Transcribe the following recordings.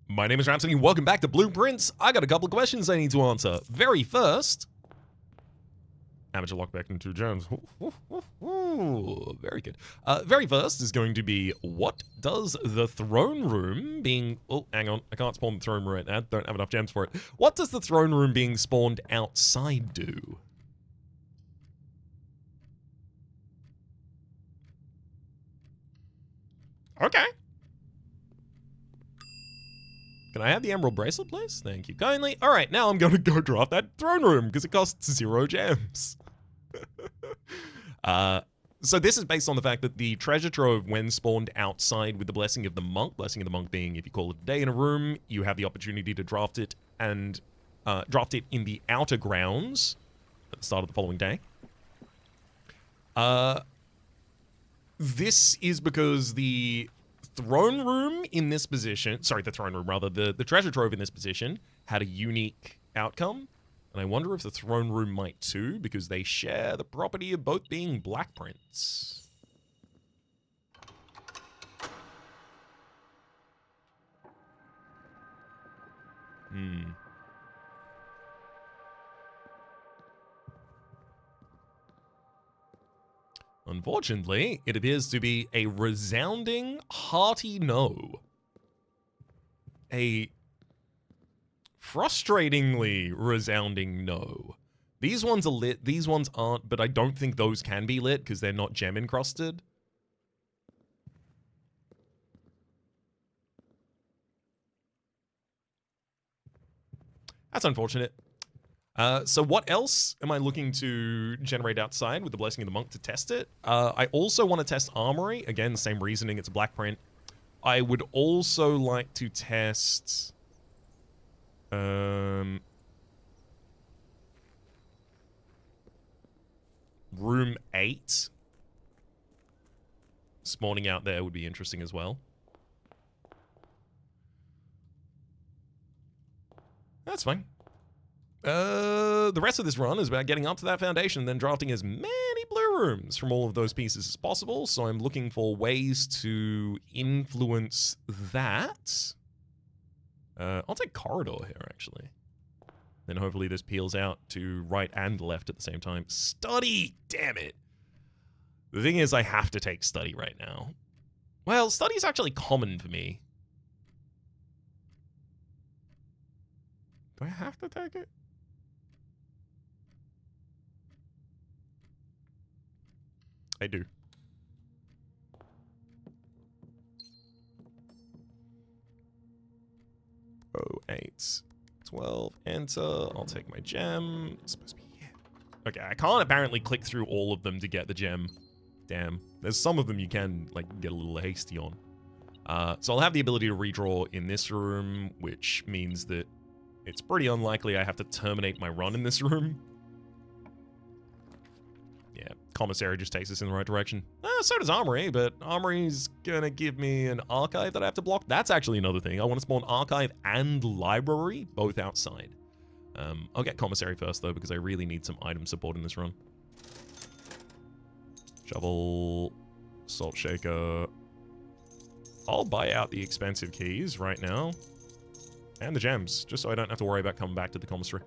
My name is Rhapsody, welcome back to Blueprints. I got a couple of questions I need to answer. Very first... Amateur lockback and 2 gems. Ooh, very good. Very first is going to be, what does the throne room being... Oh, hang on. I can't spawn the throne room right now. Don't have enough gems for it. What does the throne room being spawned outside do? Okay. Can I have the emerald bracelet, please? Thank you kindly. All right, now I'm going to go draft that throne room because it costs 0 gems. So this is based on the fact that the treasure trove, when spawned outside with the Blessing of the Monk being if you call it a day in a room, you have the opportunity to draft it and draft it in the outer grounds at the start of the following day. This is because the throne room in this position, the treasure trove in this position had a unique outcome. And I wonder if the throne room might too, because they share the property of both being black prints. Unfortunately, it appears to be a resounding, hearty no. A frustratingly resounding no. These ones are lit, these ones aren't, but I don't think those can be lit because they're not gem encrusted. That's unfortunate. So what else am I looking to generate outside with the Blessing of the Monk to test it? I also want to test Armory. Again, same reasoning, it's a black print. I would also like to test... Room 8. Spawning out there would be interesting as well. That's fine. The rest of this run is about getting up to that foundation and then drafting as many blue rooms from all of those pieces as possible. So I'm looking for ways to influence that. I'll take corridor here, actually. Then hopefully this peels out to right and left at the same time. Study! Damn it! The thing is, I have to take study right now. Well, study is actually common for me. Do I have to take it? I do. Oh, 8. 12, enter. I'll take my gem. It's supposed to be here. Okay, I can't apparently click through all of them to get the gem. Damn. There's some of them you can, like, get a little hasty on. So I'll have the ability to redraw in this room, which means that it's pretty unlikely I have to terminate my run in this room. Yeah, Commissary just takes us in the right direction. So does Armory, but Armory's gonna give me an Archive that I have to block. That's actually another thing. I want to spawn Archive and Library, both outside. I'll get Commissary first, though, because I really need some item support in this run. Shovel, Salt Shaker. I'll buy out the expensive keys right now. And the gems, just so I don't have to worry about coming back to the Commissary.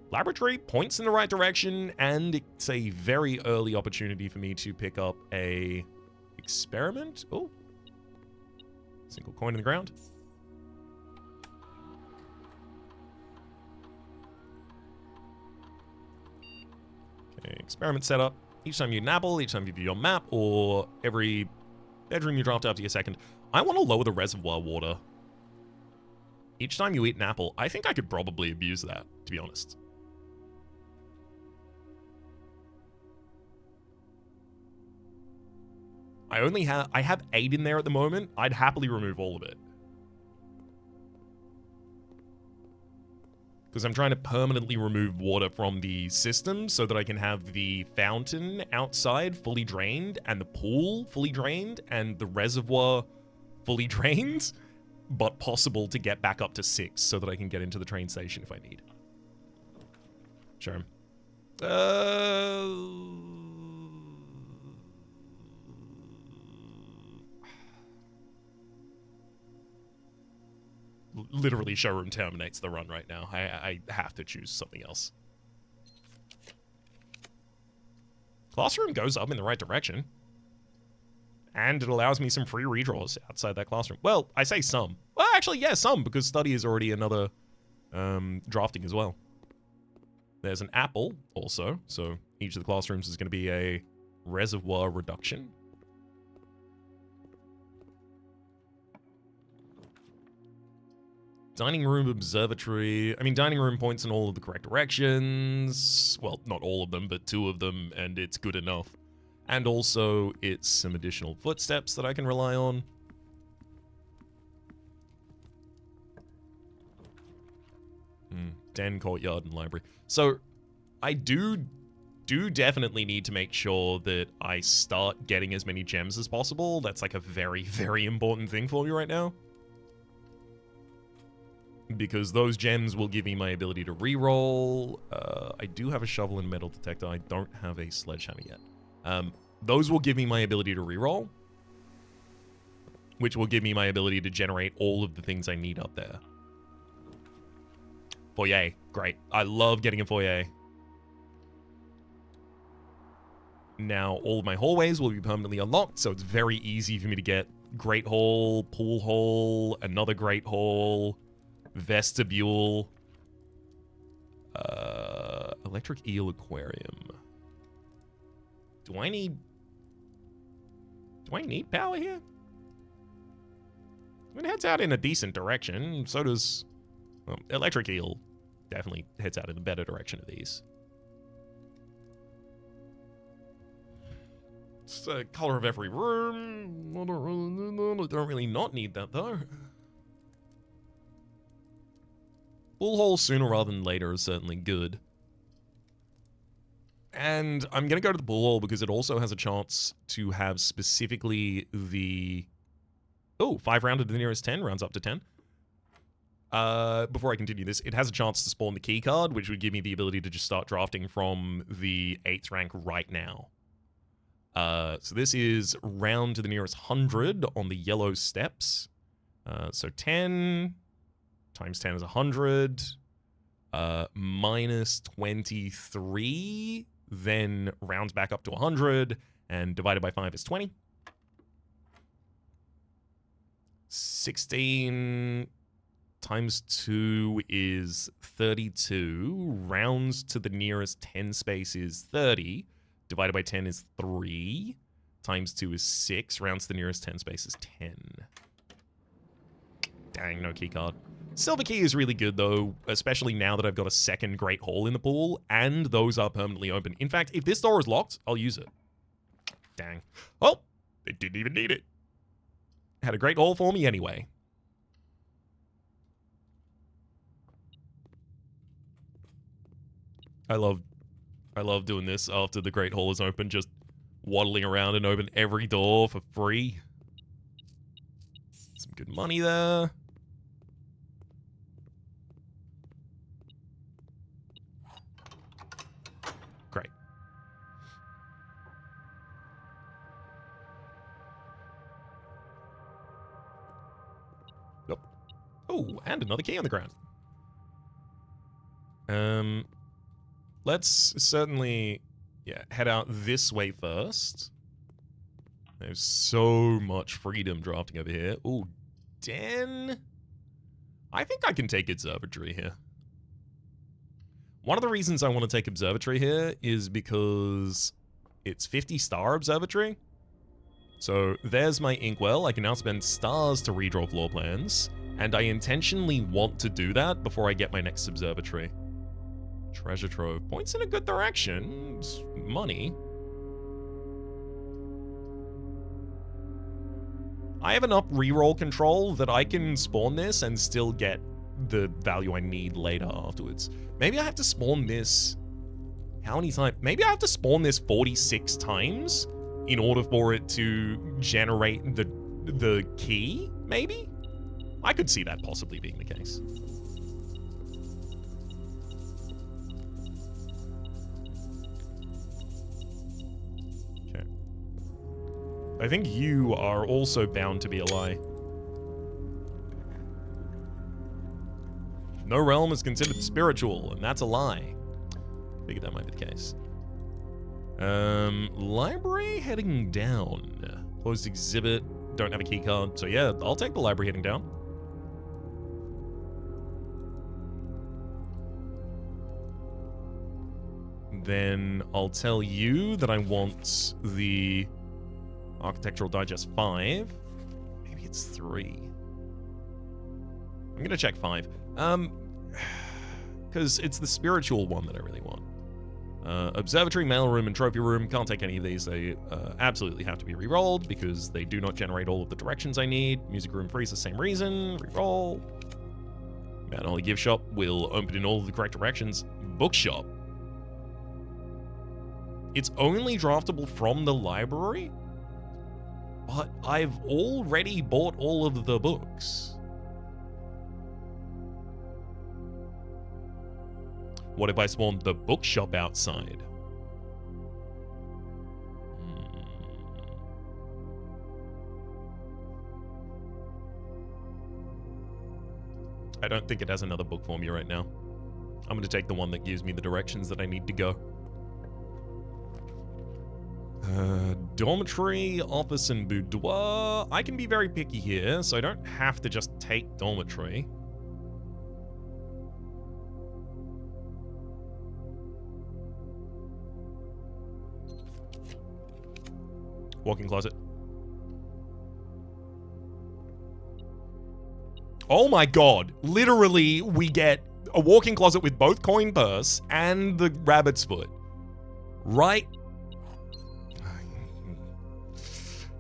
Laboratory points in the right direction, and it's a very early opportunity for me to pick up a experiment. Oh, single coin in the ground. Okay, experiment setup. Each time you eat an apple, each time you view your map, or every bedroom you draft after your second. I want to lower the reservoir water. Each time you eat an apple, I think I could probably abuse that, to be honest. I have 8 in there at the moment. I'd happily remove all of it. Because I'm trying to permanently remove water from the system so that I can have the fountain outside fully drained and the pool fully drained and the reservoir fully drained, but possible to get back up to 6 so that I can get into the train station if I need. Sure. literally showroom terminates the run right now. I have to choose something else. Classroom goes up in the right direction. And it allows me some free redraws outside that classroom. Well, I say some. Well, actually, yeah, some, because study is already another drafting as well. There's an apple also, so each of the classrooms is going to be a reservoir reduction. Dining room, observatory. I mean, dining room points in all of the correct directions. Well, not all of them, but 2 of them, and it's good enough. And also, it's some additional footsteps that I can rely on. Den, courtyard, and library. So, I do definitely need to make sure that I start getting as many gems as possible. That's like a very, very important thing for me right now. Because those gems will give me my ability to reroll. I do have a shovel and metal detector. I don't have a sledgehammer yet. Those will give me my ability to reroll, which will give me my ability to generate all of the things I need up there. Foyer, great. I love getting a foyer. Now, all of my hallways will be permanently unlocked, so it's very easy for me to get Great Hall, Pool Hall, another Great Hall, Vestibule, Electric Eel Aquarium. Do I need power here? I mean, it heads out in a decent direction. So does... Well, Electric Eel definitely heads out in a better direction of these. It's the color of every room. I don't really not need that, though. Pool hall sooner rather than later is certainly good. And I'm going to go to the pool hall because it also has a chance to have specifically the... Oh, 5 rounded to the nearest 10, rounds up to 10. Before I continue this, it has a chance to spawn the key card, which would give me the ability to just start drafting from the 8th rank right now. So this is round to the nearest 100 on the yellow steps. So 10 times 10 is 100. Minus 23, then rounds back up to 100, and divided by 5 is 20. 16 times 2 is 32. Rounds to the nearest 10 space is 30. Divided by 10 is 3. Times 2 is 6. Rounds to the nearest 10 space is 10. Dang, no keycard. Silver key is really good, though, especially now that I've got a second Great Hall in the pool, and those are permanently open. In fact, if this door is locked, I'll use it. Dang. Oh, they didn't even need it. Had a Great Hall for me anyway. I love doing this after the Great Hall is open, just waddling around and open every door for free. Some good money there. Great. Nope. Oh, and another key on the ground. Let's certainly, yeah, head out this way first. There's so much freedom drafting over here. Ooh, den. I think I can take Observatory here. One of the reasons I want to take Observatory here is because it's 50-star Observatory. So there's my inkwell. I can now spend stars to redraw floor plans. And I intentionally want to do that before I get my next Observatory. Treasure trove. Points in a good direction. It's money. I have enough reroll control that I can spawn this and still get the value I need later afterwards. Maybe I have to spawn this... How many times? Maybe I have to spawn this 46 times in order for it to generate the key, maybe? I could see that possibly being the case. I think you are also bound to be a lie. No realm is considered spiritual, and that's a lie. Figured that might be the case. Library heading down. Closed exhibit. Don't have a key card. So yeah, I'll take the library heading down. Then I'll tell you that I want the Architectural Digest 5. Maybe it's 3. I'm gonna check 5. Because it's the spiritual one that I really want. Observatory, mailroom, and trophy room. Can't take any of these. They absolutely have to be re-rolled because they do not generate all of the directions I need. Music room freeze, the same reason. Re-roll. Man, Holy Gift Shop will open in all of the correct directions. Bookshop. It's only draftable from the library, but I've already bought all of the books. What if I spawned the bookshop outside? I don't think it has another book for me right now. I'm going to take the one that gives me the directions that I need to go. Dormitory, office, and boudoir. I can be very picky here, so I don't have to just take dormitory. Walk-in closet. Oh my god. Literally, we get a walk-in closet with both coin purse and the rabbit's foot. Right?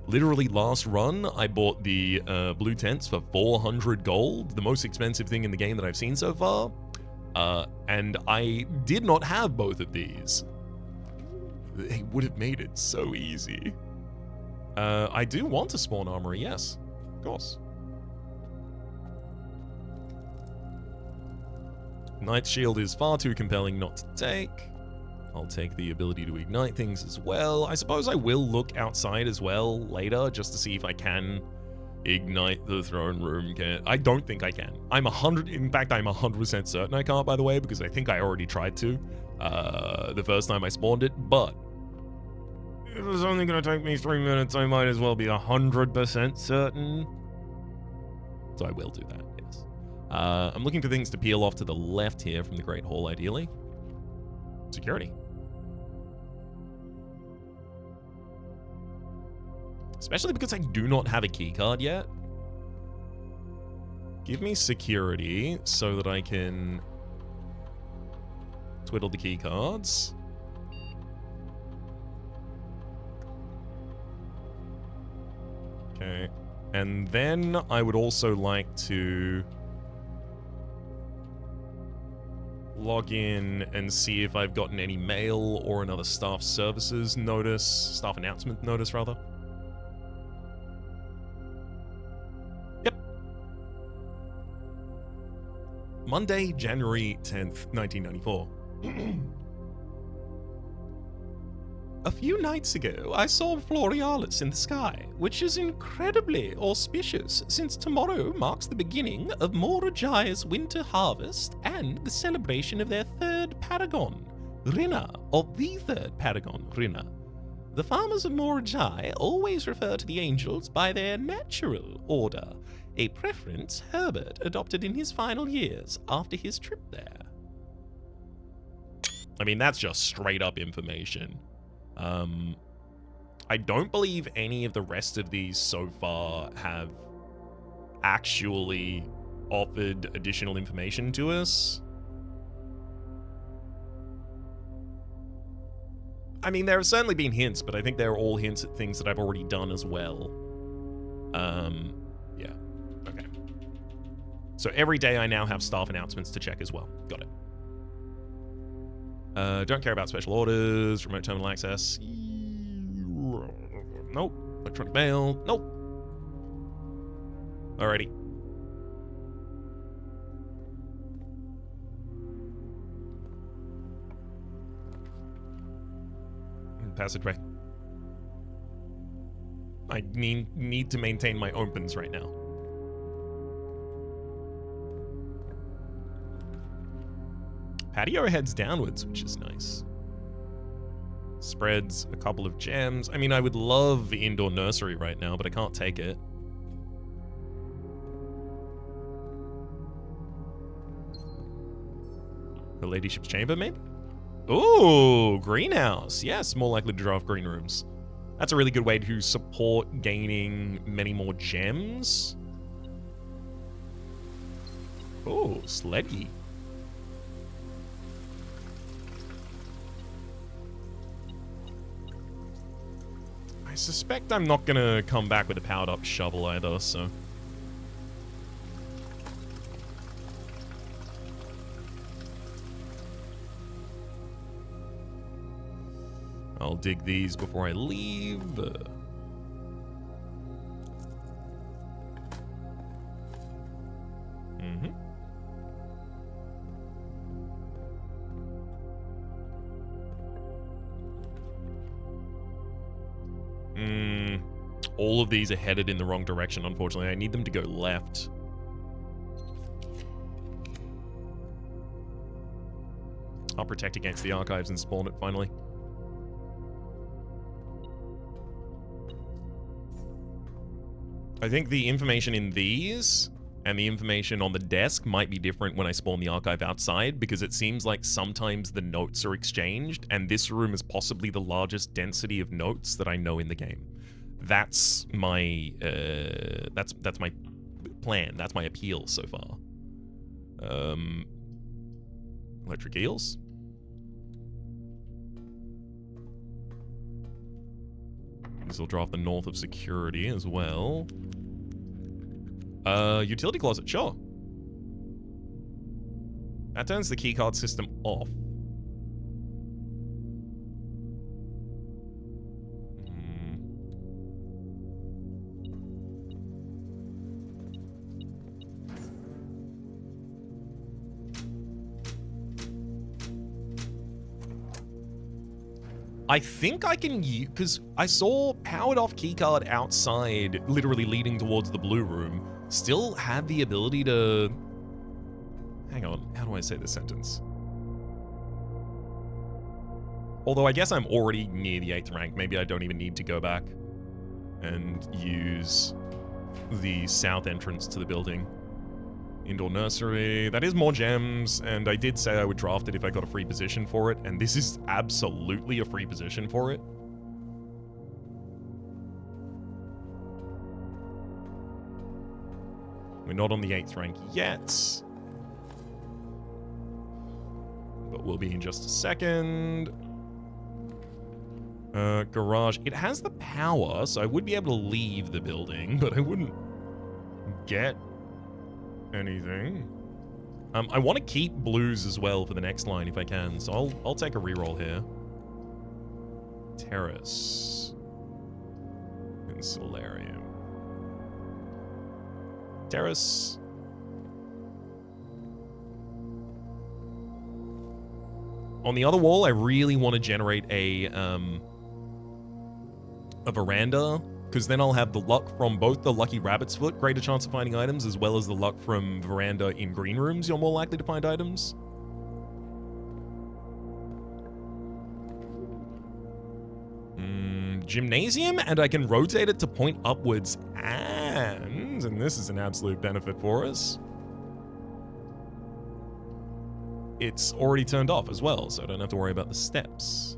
Literally last run, I bought the blue tents for 400 gold, the most expensive thing in the game that I've seen so far. And I did not have both of these. They would have made it so easy. I do want to spawn armory, yes. Of course. Knight's Shield is far too compelling not to take. I'll take the ability to ignite things as well. I suppose I will look outside as well later, just to see if I can ignite the throne room. I don't think I can. In fact, I'm 100% certain I can't, by the way, because I think I already tried to the first time I spawned it, but if it was only going to take me 3 minutes, I might as well be 100% certain. So I will do that, yes. I'm looking for things to peel off to the left here from the Great Hall, ideally. Security. Especially because I do not have a keycard yet. Give me security so that I can twiddle the keycards. Okay. And then I would also like to log in and see if I've gotten any mail or another staff services notice, staff announcement notice rather. Yep. Monday, January 10th, 1994. A few nights ago, I saw Florealis in the sky, which is incredibly auspicious since tomorrow marks the beginning of Morajai's winter harvest and the celebration of their third paragon, Rina, of the third paragon, Rina. The farmers of Morajai always refer to the angels by their natural order, a preference Herbert adopted in his final years after his trip there. I mean, that's just straight up information. I don't believe any of the rest of these so far have actually offered additional information to us. I mean, there have certainly been hints, but I think they're all hints at things that I've already done as well. Yeah. Okay. So every day I now have staff announcements to check as well. Got it. Don't care about special orders, remote terminal access. Nope. Electronic mail. Nope. Alrighty. Passageway. I need to maintain my opens right now. Patio heads downwards, which is nice. Spreads a couple of gems. I mean, I would love the indoor nursery right now, but I can't take it. The ladyship's chamber, maybe? Ooh, greenhouse. Yes, more likely to draft green rooms. That's a really good way to support gaining many more gems. Oh, sleggy. I suspect I'm not gonna come back with a powered up shovel either, so. I'll dig these before I leave. All of these are headed in the wrong direction, unfortunately. I need them to go left. I'll protect against the archives and spawn it finally. I think the information in these and the information on the desk might be different when I spawn the archive outside, because it seems like sometimes the notes are exchanged, and this room is possibly the largest density of notes that I know in the game. That's my that's my plan. That's my appeal so far. Electric eels. This will draw off the north of security as well. Utility closet, sure. That turns the keycard system off. I think I can use, because I saw powered off keycard outside, literally leading towards the blue room, still had the ability to... Hang on, how do I say this sentence? Although I guess I'm already near the 8th rank, maybe I don't even need to go back and use the south entrance to the building. Indoor nursery, that is more gems, and I did say I would draft it if I got a free position for it, and this is absolutely a free position for it. We're not on the 8th rank yet, but we'll be in just a second. Garage, it has the power, so I would be able to leave the building, but I wouldn't get anything. I want to keep blues as well for the next line if I can, so I'll take a reroll here. Terrace. And solarium. Terrace. On the other wall, I really want to generate a veranda, because then I'll have the luck from both the Lucky Rabbit's Foot, greater chance of finding items, as well as the luck from veranda in green rooms, you're more likely to find items. Gymnasium, and I can rotate it to point upwards, and this is an absolute benefit for us, it's already turned off as well, so I don't have to worry about the steps.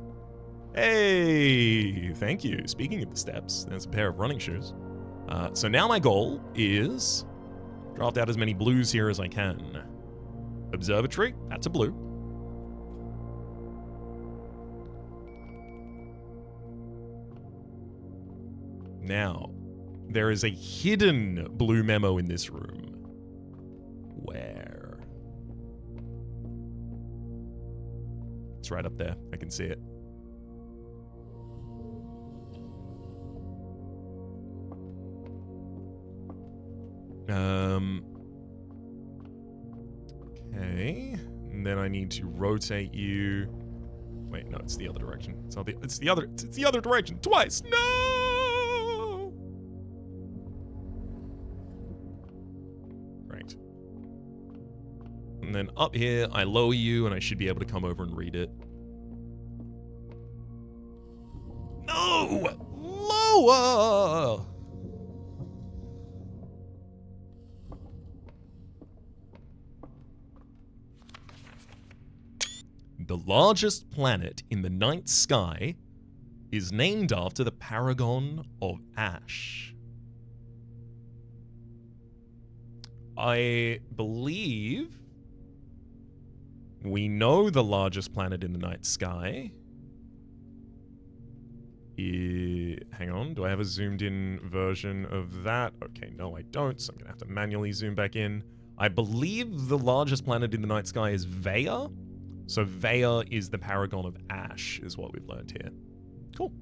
Hey, thank you. Speaking of the steps, there's a pair of running shoes. So now my goal is draft out as many blues here as I can. Observatory, that's a blue. Now, there is a hidden blue memo in this room. Where? It's right up there. I can see it. Okay, and then I need to rotate you. Wait, no, it's the other direction. It's not the. It's the other direction twice. No. Great. And then up here, I lower you, and I should be able to come over and read it. No! Lower! The largest planet in the night sky is named after the Paragon of Ash. I believe we know the largest planet in the night sky. Hang on, do I have a zoomed in version of that? Okay, no I don't, so I'm gonna have to manually zoom back in. I believe the largest planet in the night sky is Vega. So Vega is the Paragon of Ash, is what we've learned here. Cool.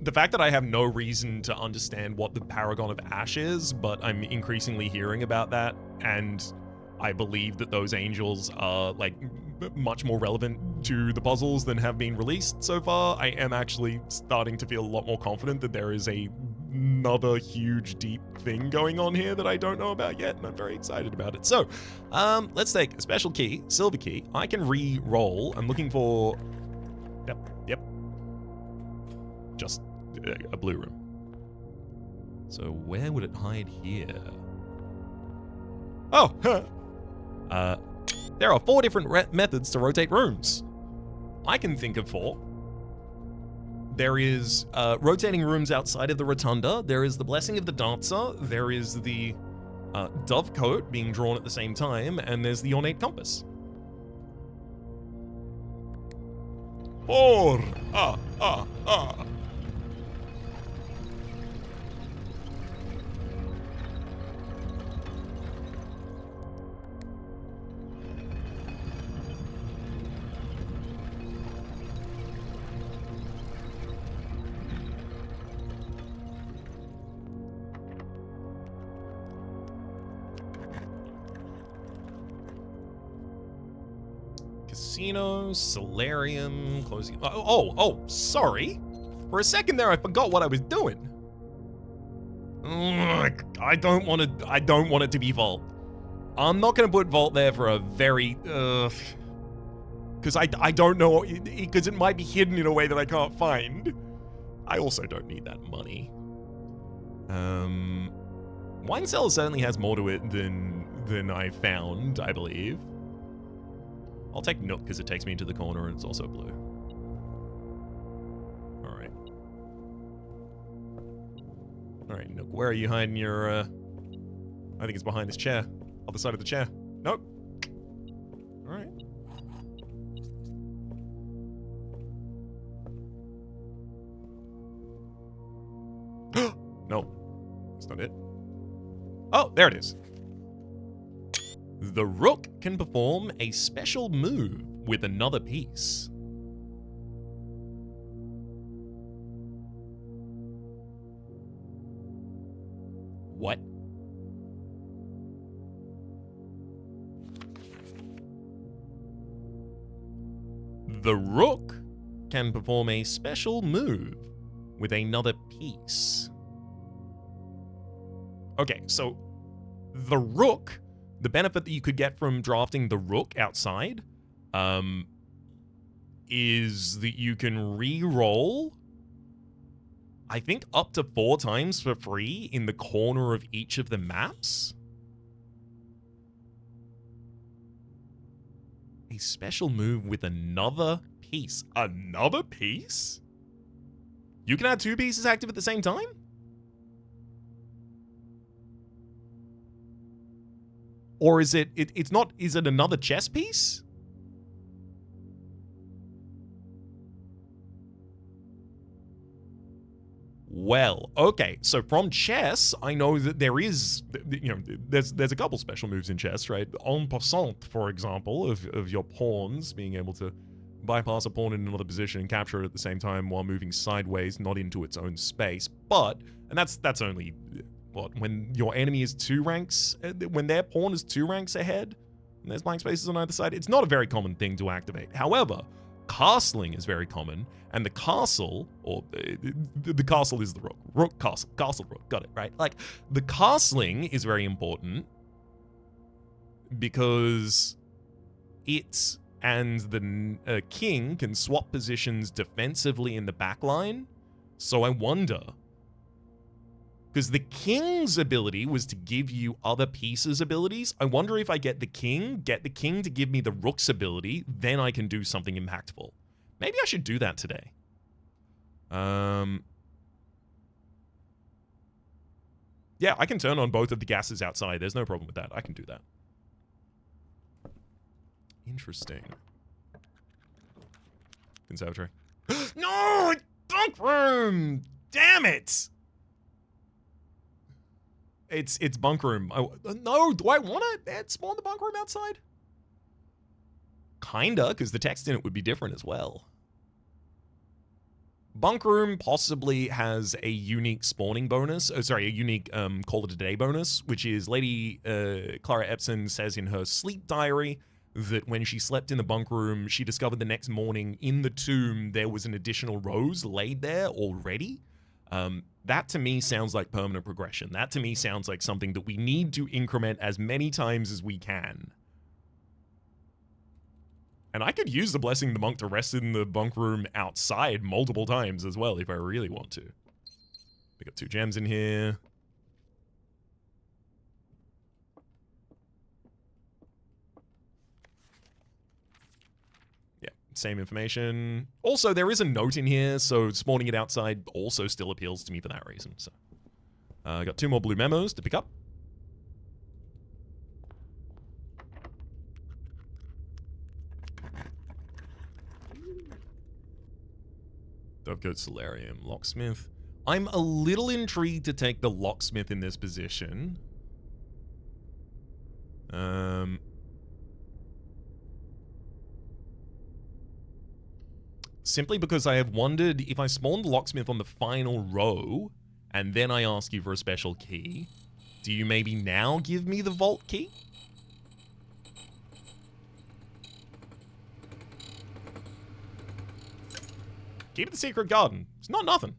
The fact that I have no reason to understand what the Paragon of Ash is, but I'm increasingly hearing about that, and I believe that those angels are, like, much more relevant to the puzzles than have been released so far. I am actually starting to feel a lot more confident that there is another huge, deep thing going on here that I don't know about yet, and I'm very excited about it. So, let's take a special key, silver key. I can re-roll. I'm looking for... Yep. Just a blue room. So where would it hide here? Oh, there are 4 different methods to rotate rooms. I can think of 4. There is rotating rooms outside of the rotunda. There is the Blessing of the Dancer. There is the Dovecote being drawn at the same time. And there's the Ornate Compass. 4! Casino, solarium, closing... Oh, sorry. For a second there, I forgot what I was doing. I don't want it to be Vault. I'm not going to put Vault there for a very... Because I don't know... Because it might be hidden in a way that I can't find. I also don't need that money. Wine Cellar certainly has more to it than I found, I believe. I'll take Nook because it takes me into the corner and it's also blue. Alright. Alright, Nook, where are you hiding your, I think it's behind this chair. Other side of the chair. Nope. Alright. No. That's not it. Oh, there it is. The Rook can perform a special move with another piece. What? The Rook can perform a special move with another piece. Okay, so the Rook... The benefit that you could get from drafting the Rook outside is that you can re-roll, I think, up to 4 times for free in the corner of each of the maps. A special move with another piece. Another piece? You can have 2 pieces active at the same time? Or is it's not, is it another chess piece? Well, okay, so from chess, I know that there is, you know, there's a couple special moves in chess, right? En passant, for example, of your pawns being able to bypass a pawn in another position and capture it at the same time while moving sideways, not into its own space. But, and that's only what, when your enemy is 2 ranks, when their pawn is 2 ranks ahead, and there's blank spaces on either side, it's not a very common thing to activate. However, castling is very common, and the castle, or the castle is the rook. Rook, castle, castle, rook, got it, right? Like, the castling is very important because it and the king can swap positions defensively in the back line. So I wonder, because the king's ability was to give you other pieces' abilities. I wonder if I get the king to give me the rook's ability, then I can do something impactful. Maybe I should do that today. Yeah, I can turn on both of the gases outside. There's no problem with that. I can do that. Interesting. Conservatory. No! Bunk room! Damn it! It's bunk room. No, do I want to spawn the bunk room outside? Kinda, because the text in it would be different as well. Bunk room possibly has a unique spawning bonus. Oh, sorry, a unique call it a day bonus, which is Lady Clara Epson says in her sleep diary that when she slept in the bunk room, she discovered the next morning in the tomb there was an additional rose laid there already. That to me sounds like permanent progression. That to me sounds like something that we need to increment as many times as we can. And I could use the Blessing of the Monk to rest in the bunk room outside multiple times as well if I really want to. Pick up 2 gems in here. Same information. Also, there is a note in here, so spawning it outside also still appeals to me for that reason. So, I got 2 more blue memos to pick up. Dovecote Solarium, Locksmith. I'm a little intrigued to take the Locksmith in this position. Simply because I have wondered if I spawned the Locksmith on the final row, and then I ask you for a special key, do you maybe now give me the vault key? Keep it the secret garden. It's not nothing.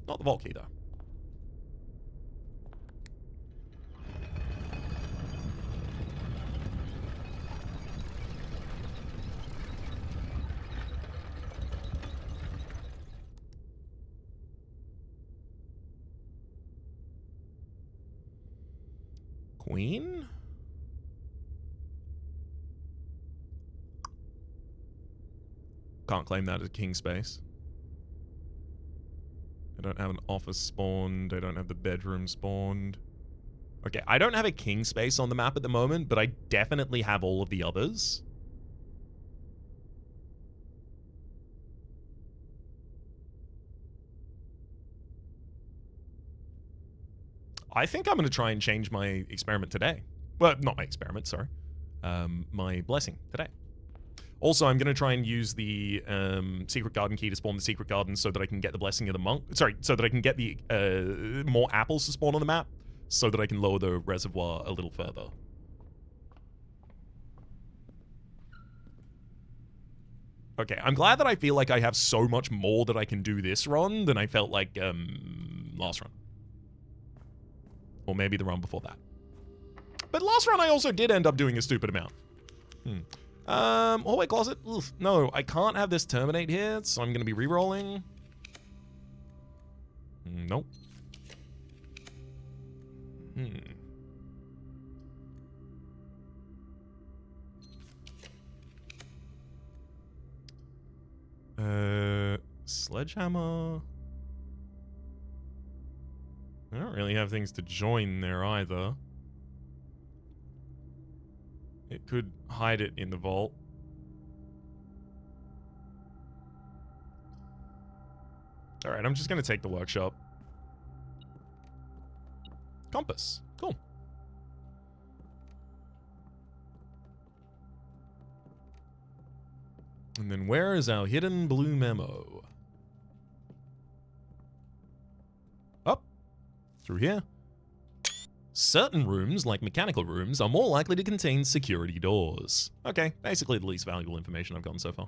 Not the vault key, though. Queen? Can't claim that as a king space. I don't have an office spawned. I don't have the bedroom spawned. Okay, I don't have a king space on the map at the moment, but I definitely have all of the others. I think I'm going to try and change my experiment today. Well, not my experiment, sorry. My blessing today. Also, I'm going to try and use the secret garden key to spawn the secret garden so that I can get the blessing of the monk. Sorry, so that I can get the more apples to spawn on the map so that I can lower the reservoir a little further. Okay, I'm glad that I feel like I have so much more that I can do this run than I felt like last run. Or maybe the run before that. But last run I also did end up doing a stupid amount. Hallway closet? Oof, no, I can't have this terminate here, so I'm going to be re-rolling. Nope. Sledgehammer. I don't really have things to join there either. It could hide it in the vault. Alright, I'm just going to take the workshop. Compass. Cool. And then where is our hidden blue memo? Up. Through here. Certain rooms, like mechanical rooms, are more likely to contain security doors. Okay, basically the least valuable information I've gotten so far.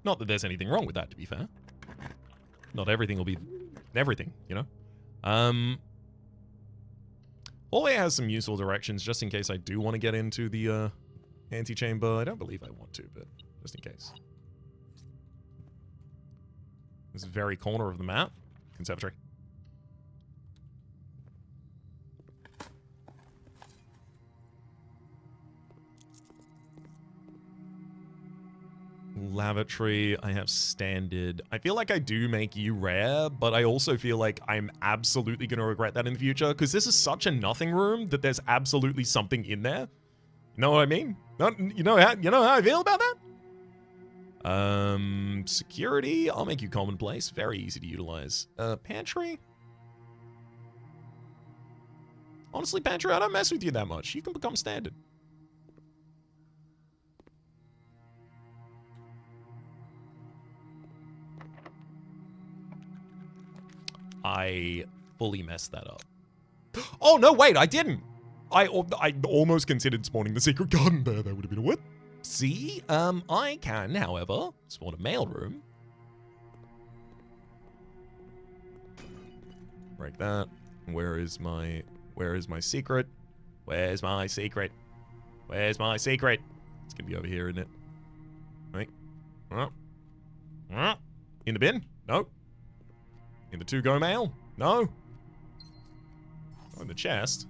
Not that there's anything wrong with that, to be fair. Not everything will be everything, you know? Hallway has some useful directions, just in case I do want to get into the antechamber. I don't believe I want to, but just in case. This very corner of the map. Conservatory. Lavatory, I have standard. I feel like I do make you rare, but I also feel like I'm absolutely going to regret that in the future, because this is such a nothing room that there's absolutely something in there. You know what I mean? You know how I feel about that? Security, I'll make you commonplace. Very easy to utilize. Pantry? Honestly, Pantry, I don't mess with you that much. You can become standard. I fully messed that up. Oh, no, wait, I didn't. I almost considered spawning the secret garden there. That would have been a what? See, I can, however, spawn a mailroom. Break that. Where is my secret? Where's my secret? Where's my secret? It's gonna be over here, isn't it? Right. In the bin? No. In the to-go mail? No. Oh, in the chest?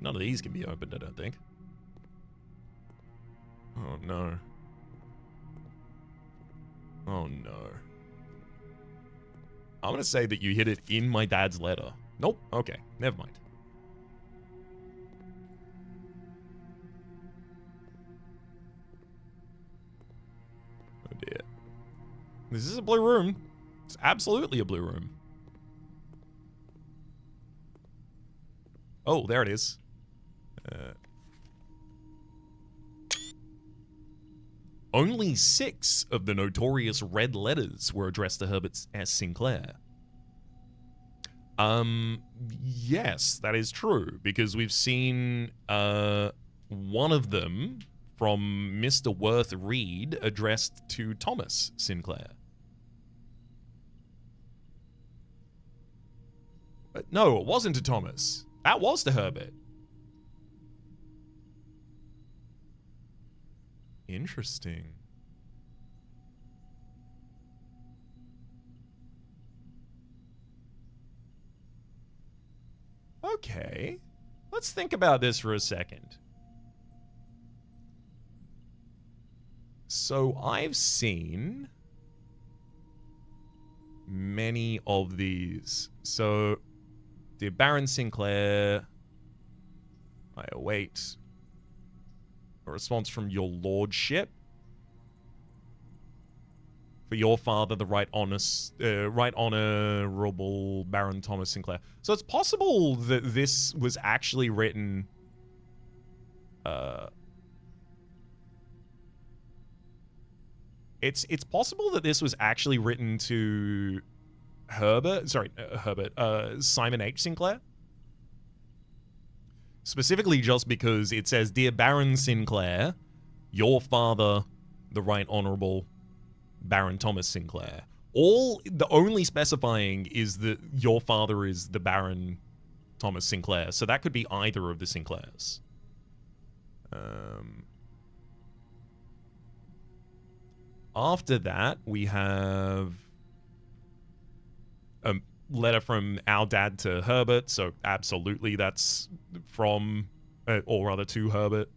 None of these can be opened, I don't think. Oh, no. Oh, no. I'm gonna say that you hid it in my dad's letter. Nope. Okay. Never mind. Oh, dear. This is a blue room. It's absolutely a blue room. Oh, there it is. Only 6 of the notorious red letters were addressed to Herbert S. Sinclair. Yes, that is true, because we've seen one of them from Mr. Worth Reed addressed to Thomas Sinclair. But no, it wasn't to Thomas. That was to Herbert. Interesting. Okay. Let's think about this for a second. So I've seen many of these. So, dear Baron Sinclair, I await a response from your lordship. For your father, the right honorable Baron Thomas Sinclair. So it's possible that this was actually written... It's possible that this was actually written to Simon H. Sinclair. Specifically just because it says, Dear Baron Sinclair, your father, the Right Honorable Baron Thomas Sinclair. The only specifying is that your father is the Baron Thomas Sinclair. So that could be either of the Sinclairs. After that, we have a letter from our dad to Herbert, so absolutely that's from, or rather to Herbert.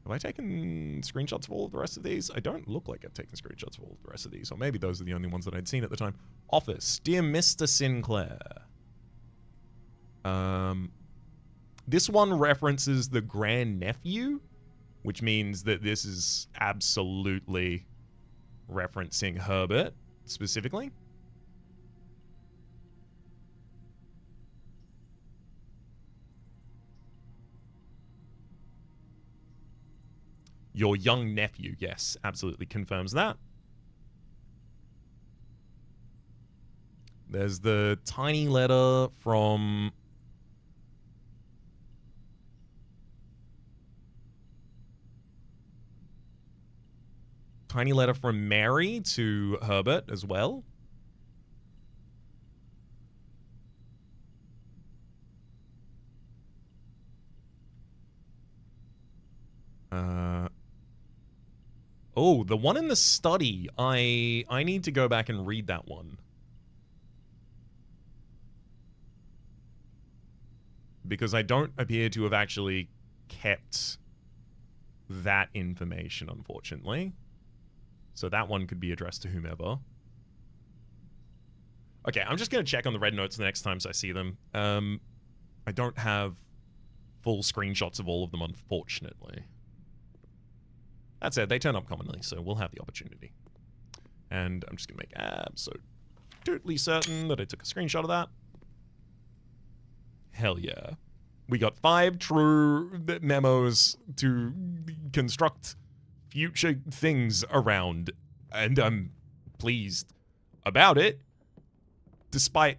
Have I taken screenshots of all of the rest of these? I don't look like I've taken screenshots of all of the rest of these, or maybe those are the only ones that I'd seen at the time. Office, Dear Mr. Sinclair. This one references the grandnephew, which means that this is absolutely referencing Herbert, specifically. Your young nephew, yes, absolutely confirms that. There's the tiny letter from... Tiny letter from Mary to Herbert as well. Oh, the one in the study. I need to go back and read that one. Because I don't appear to have actually kept that information, unfortunately. So that one could be addressed to whomever. Okay, I'm just going to check on the red notes the next time I see them. I don't have full screenshots of all of them, unfortunately. That said, they turn up commonly, so we'll have the opportunity. And I'm just going to make absolutely certain that I took a screenshot of that. Hell yeah. We got 5 true memos to construct future things around, and I'm pleased about it, despite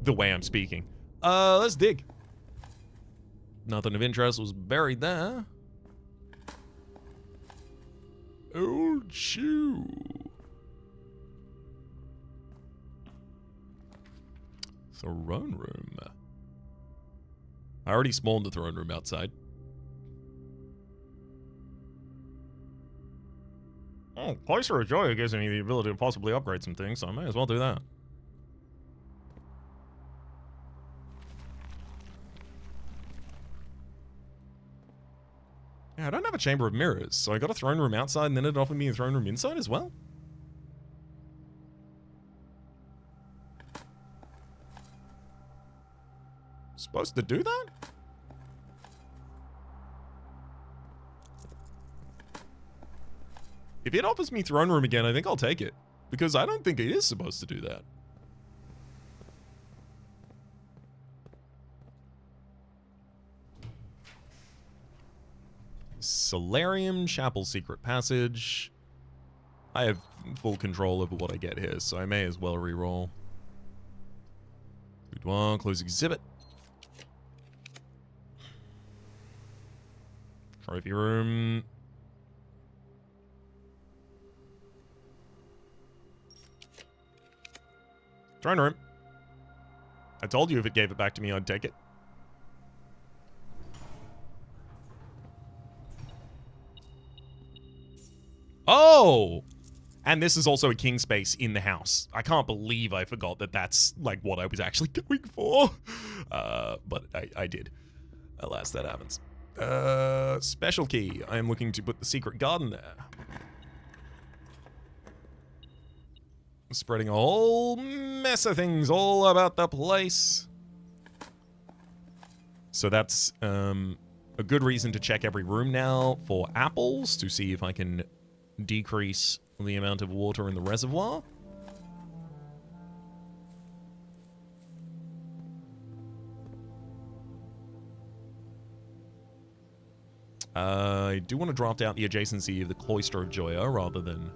the way I'm speaking. Let's dig. Nothing of interest was buried there. Old shoe. Throne room. I already spawned the throne room outside. Oh, Cloister of Joy gives me the ability to possibly upgrade some things, so I may as well do that. Yeah, I don't have a Chamber of Mirrors, so I got a throne room outside and then it offered me a throne room inside as well? Supposed to do that? If it offers me throne room again, I think I'll take it. Because I don't think it is supposed to do that. Solarium, Chapel Secret Passage. I have full control over what I get here, so I may as well reroll. Boudoir, close exhibit. Trophy room. Throne room. I told you if it gave it back to me, I'd take it. Oh! And this is also a king space in the house. I can't believe I forgot that that's like what I was actually going for. But I did. Alas, that happens. Special key. I am looking to put the secret garden there. Spreading a whole mess of things all about the place. So that's a good reason to check every room now for apples to see if I can decrease the amount of water in the reservoir. I do want to draft out the adjacency of the Cloister of Joya rather than...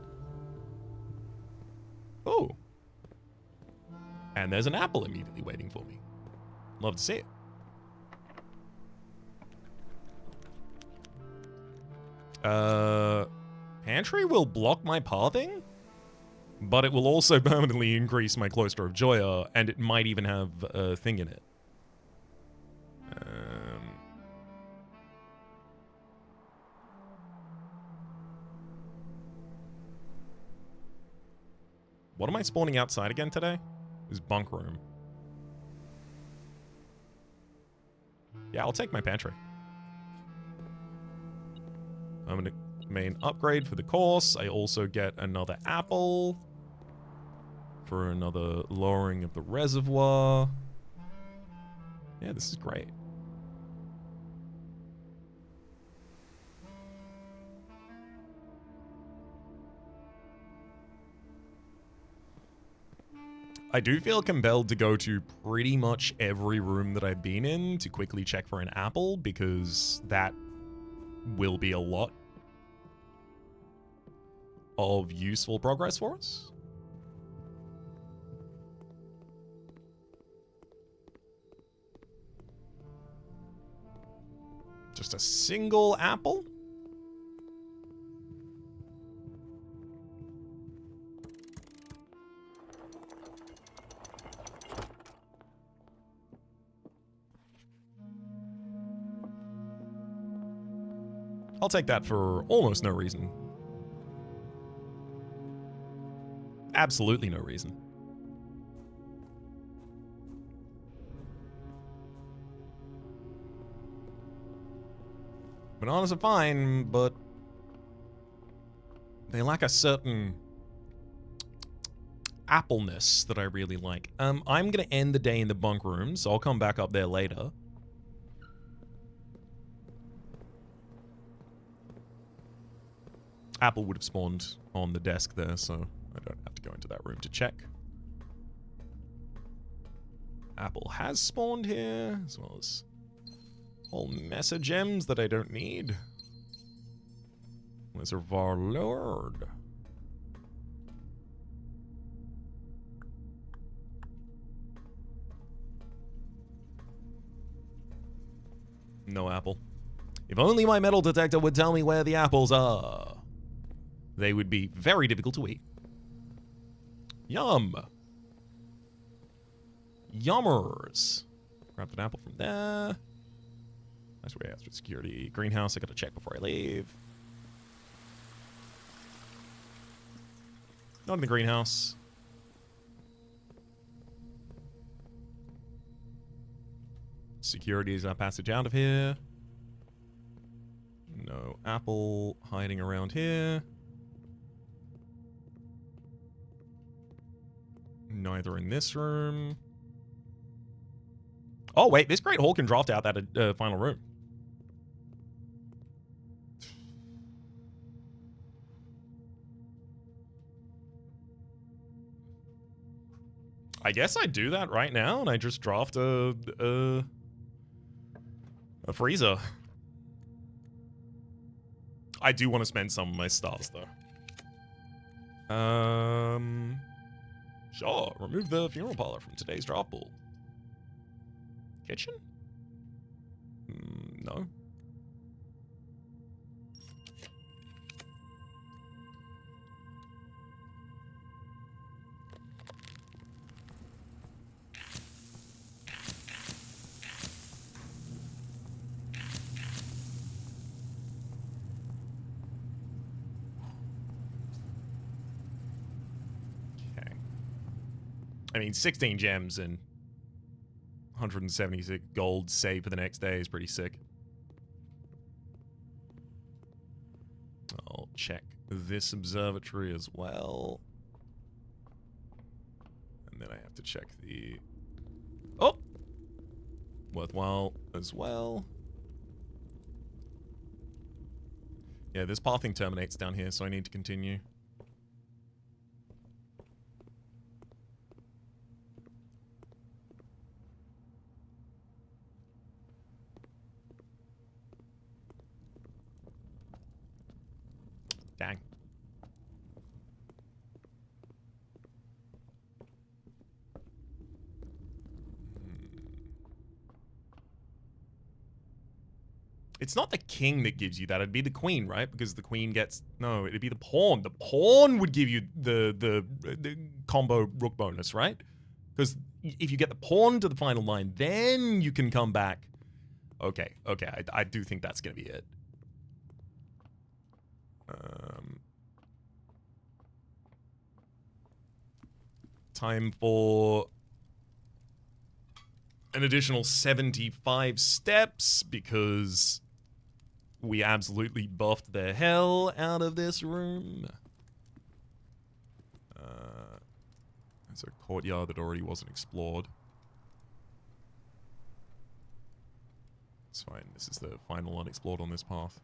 Oh. And there's an apple immediately waiting for me. Love to see it. Pantry will block my pathing, but it will also permanently increase my Cloister of Joya, and it might even have a thing in it. What am I spawning outside again today? This bunk room. Yeah, I'll take my pantry. I'm gonna main upgrade for the course. I also get another apple for another lowering of the reservoir. Yeah, this is great. I do feel compelled to go to pretty much every room that I've been in to quickly check for an apple, because that will be a lot of useful progress for us. just a single apple? I'll take that for almost no reason. Absolutely no reason. Bananas are fine, but they lack a certain appleness that I really like. I'm gonna end the day in the bunk room, so I'll come back up there later. Apple would have spawned on the desk there, so I don't have to go into that room to check. Apple has spawned here, as well as a whole mess of gems that I don't need. Reservoir lowered. No apple. If only my metal detector would tell me where the apples are. They would be very difficult to eat. Yum. Yummers. Grab an apple from there. That's where I asked for security. Greenhouse, I gotta check before I leave. Not in the greenhouse. Security is our passage out of here. No apple hiding around here. Neither in this room. Oh, wait. This Great Hall can draft out that final room. I guess I do that right now, and I just draft a freezer. I do want to spend some of my stars, though. Sure. Remove the funeral parlor from today's draft pool. Kitchen? No. I mean, 16 gems and 176 gold saved for the next day is pretty sick. I'll check this observatory as well. And then I have to check the... Oh! Worthwhile as well. Yeah, this pathing terminates down here, so I need to continue. Dang. It's not the king that gives you that. It'd be the queen, right? Because the queen gets... No, it'd be the pawn. The pawn would give you the combo rook bonus, right? Because if you get the pawn to the final line, then you can come back. Okay, okay. I do think that's going to be it. Time for an additional 75 steps because we absolutely buffed the hell out of this room. There's a courtyard that already wasn't explored. It's fine. This is the final unexplored on this path.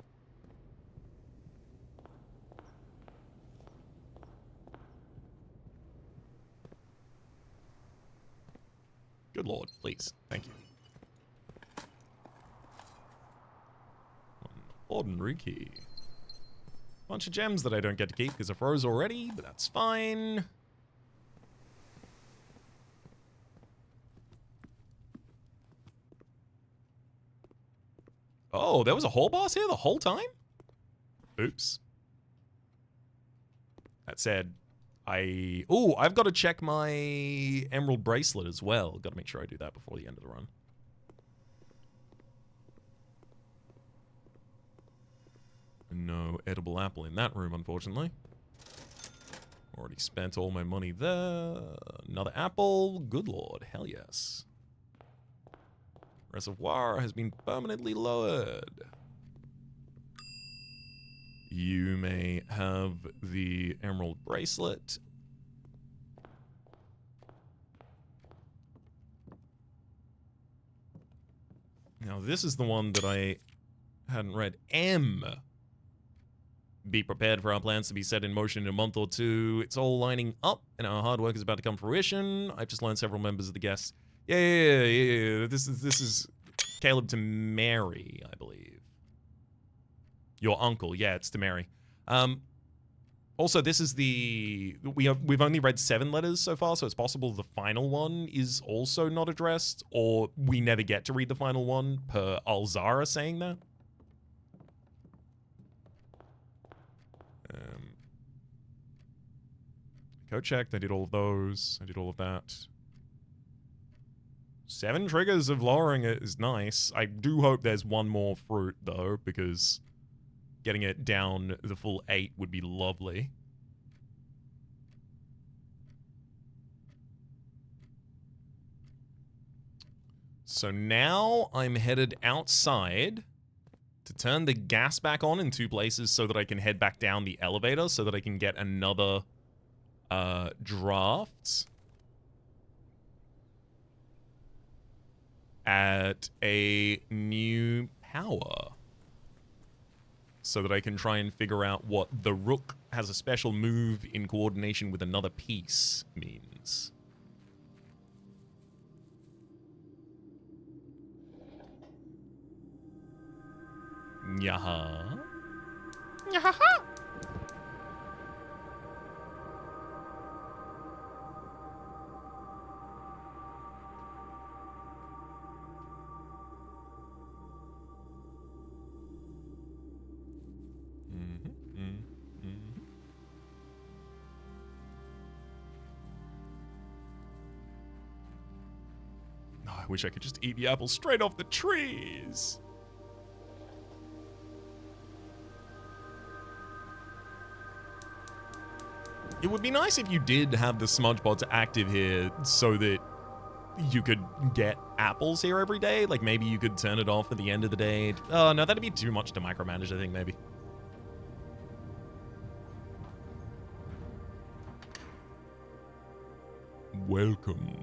Good lord, please. Thank you. Ordinary key. Bunch of gems that I don't get to keep because I froze already, but that's fine. Oh, there was a whole boss here the whole time? Oops. That said, I've got to check my emerald bracelet as well. Got to make sure I do that before the end of the run. No edible apple in that room, unfortunately. Already spent all my money there. Another apple. Good lord. Hell yes. Reservoir has been permanently lowered. You may have the emerald bracelet. Now this is the one that I hadn't read. M. Be prepared for our plans to be set in motion in a month or two. It's all lining up, and our hard work is about to come to fruition. I've just learned several members of the guests. Yeah. This is Caleb to Mary, I believe. Your uncle, yeah, it's to Mary. Also, this is we've only read 7 letters so far, so it's possible the final one is also not addressed, or we never get to read the final one per Alzara saying that. Code checked. I did all of those. I did all of that. 7 triggers of lowering it is nice. I do hope there's one more fruit, though, because getting it down the full 8 would be lovely. So now I'm headed outside to turn the gas back on in 2 places so that I can head back down the elevator so that I can get another draft at a new power so that I can try and figure out what the rook has a special move in coordination with another piece means. Yaha. Yaha. I wish I could just eat the apples straight off the trees. It would be nice if you did have the smudge pods active here so that you could get apples here every day. Like maybe you could turn it off at the end of the day. Oh, no, that'd be too much to micromanage, I think, maybe. Welcome.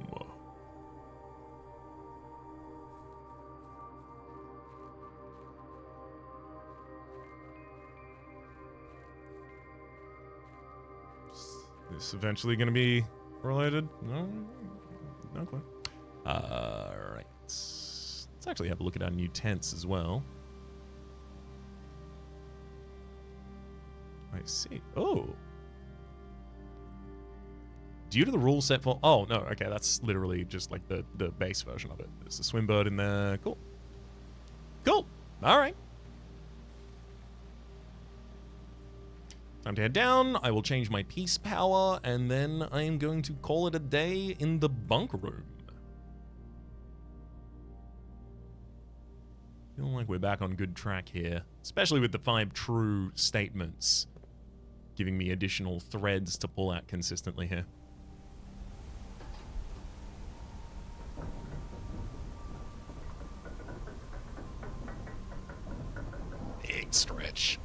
Is this eventually going to be related? No? Not quite. Alright. Let's actually have a look at our new tents as well. I see. Oh. Due to the rule set for... Oh, no. Okay, that's literally just like the base version of it. There's a swim bird in there. Cool. Cool. All right. Time to head down. I will change my peace power, and then I am going to call it a day in the bunk room. Feeling like we're back on good track here, especially with the 5 true statements giving me additional threads to pull out consistently here. Big stretch.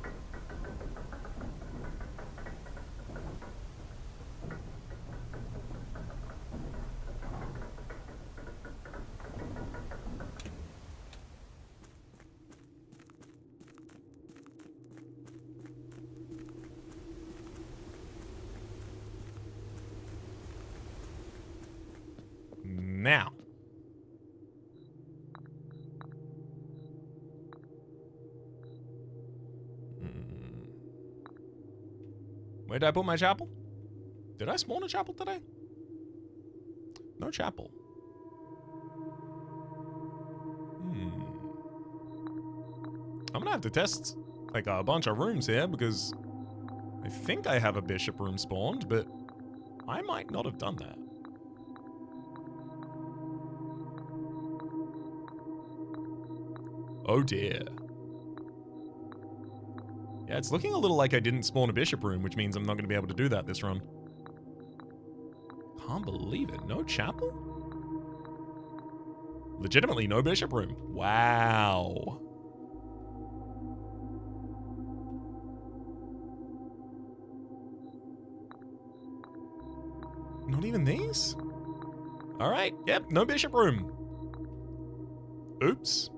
Now. Where did I put my chapel? Did I spawn a chapel today? No chapel. I'm gonna have to test like a bunch of rooms here because I think I have a bishop room spawned, but I might not have done that. Oh dear. Yeah, it's looking a little like I didn't spawn a bishop room, which means I'm not going to be able to do that this run. Can't believe it. No chapel? Legitimately no bishop room. Wow. Not even these? All right. Yep, no bishop room. Oops.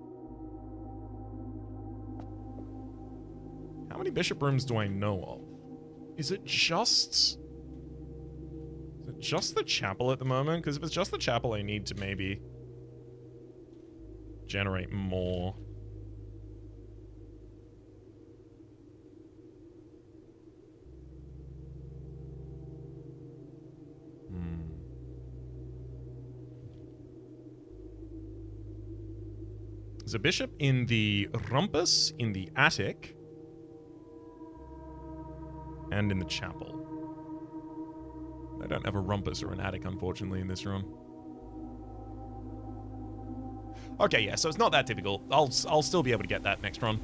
How many bishop rooms do I know of? Is it just the chapel at the moment? Because if it's just the chapel, I need to maybe generate more. There's a bishop in the rumpus, in the attic, and in the chapel. I don't have a rumpus or an attic, unfortunately, in this run. Okay, yeah, so it's not that difficult. I'll still be able to get that next run.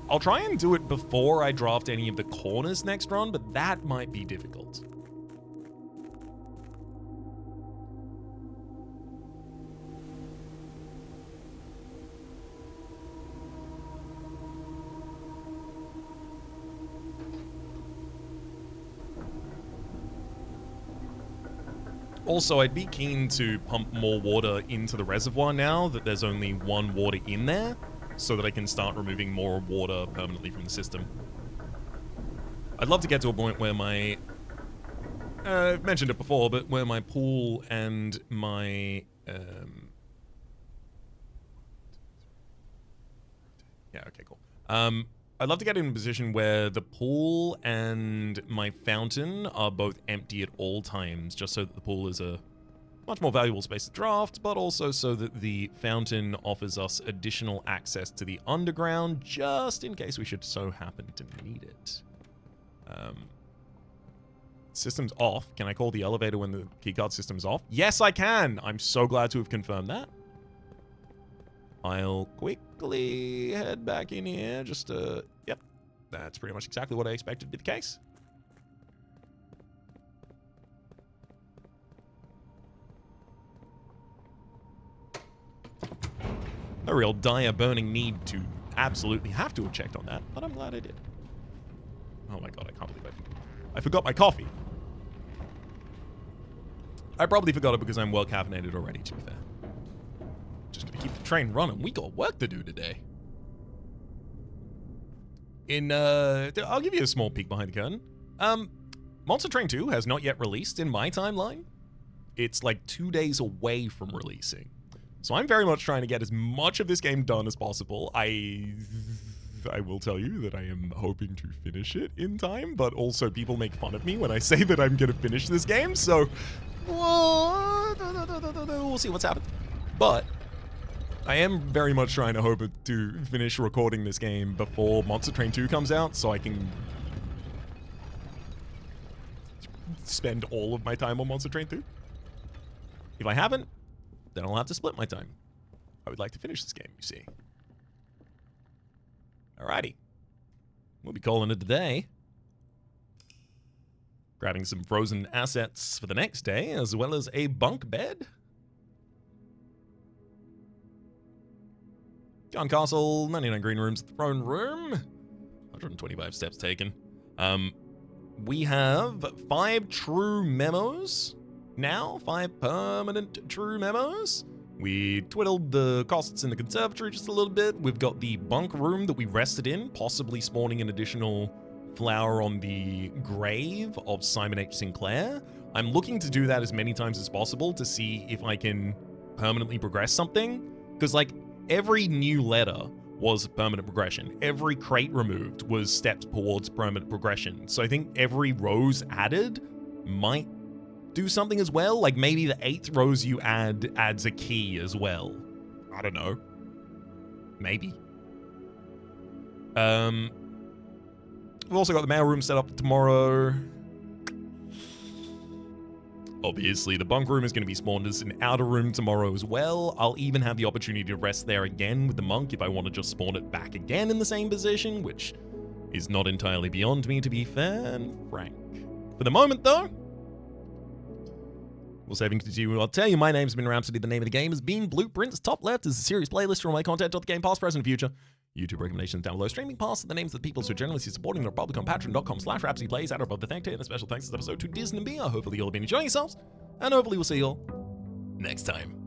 I'll try and do it before I draft any of the corners next run, but that might be difficult. Also, I'd be keen to pump more water into the reservoir now that there's only one water in there, so that I can start removing more water permanently from the system. I'd love to get to a point where my... I've mentioned it before, but where my pool and my... Yeah, okay, cool. I'd love to get in a position where the pool and my fountain are both empty at all times, just so that the pool is a much more valuable space to draft, but also so that the fountain offers us additional access to the underground, just in case we should so happen to need it. System's off. Can I call the elevator when the keycard system's off? Yes, I can! I'm so glad to have confirmed that. I'll quickly head back in here just to... Yep, that's pretty much exactly what I expected to be the case. No real dire burning need to absolutely have to have checked on that, but I'm glad I did. Oh my god, I can't believe I forgot my coffee. I probably forgot it because I'm well caffeinated already, to be fair. Just gonna keep the train running. We got work to do today. I'll give you a small peek behind the curtain. Monster Train 2 has not yet released in my timeline. It's like 2 days away from releasing. So I'm very much trying to get as much of this game done as possible. I will tell you that I am hoping to finish it in time, but also people make fun of me when I say that I'm gonna finish this game, so... We'll see what's happened. But... I am very much trying to hope to finish recording this game before Monster Train 2 comes out, so I can spend all of my time on Monster Train 2. If I haven't, then I'll have to split my time. I would like to finish this game, you see. Alrighty. We'll be calling it a day. Grabbing some frozen assets for the next day, as well as a bunk bed. Gun Castle, 99 green rooms, throne room, 125 steps taken. We have 5 true memos now, 5 permanent true memos. We twiddled the costs in the conservatory just a little bit. We've got the bunk room that we rested in, possibly spawning an additional flower on the grave of Simon H. Sinclair. I'm looking to do that as many times as possible to see if I can permanently progress something, because like, every new letter was permanent progression. Every crate removed was steps towards permanent progression. So I think every rose added might do something as well. Like maybe the 8th rose you add adds a key as well. I don't know. Maybe. We've also got the mail room set up tomorrow. Obviously, the bunk room is going to be spawned as an outer room tomorrow as well. I'll even have the opportunity to rest there again with the monk if I want to just spawn it back again in the same position, which is not entirely beyond me, to be fair and frank. For the moment, though, we'll save and continue. I'll tell you, my name's been Rhapsody. The name of the game has been Blueprints. Top left is a series playlist for all my content of the game, past, present, and future. YouTube recommendations down below. Streaming past are the names of the people who are generously supporting the Republic on patreon.com/RhapsodyPlays. At or above the thank you, and a special thanks this episode to Disney and Mia. Hopefully you'll have been enjoying yourselves, and hopefully we'll see you all next time.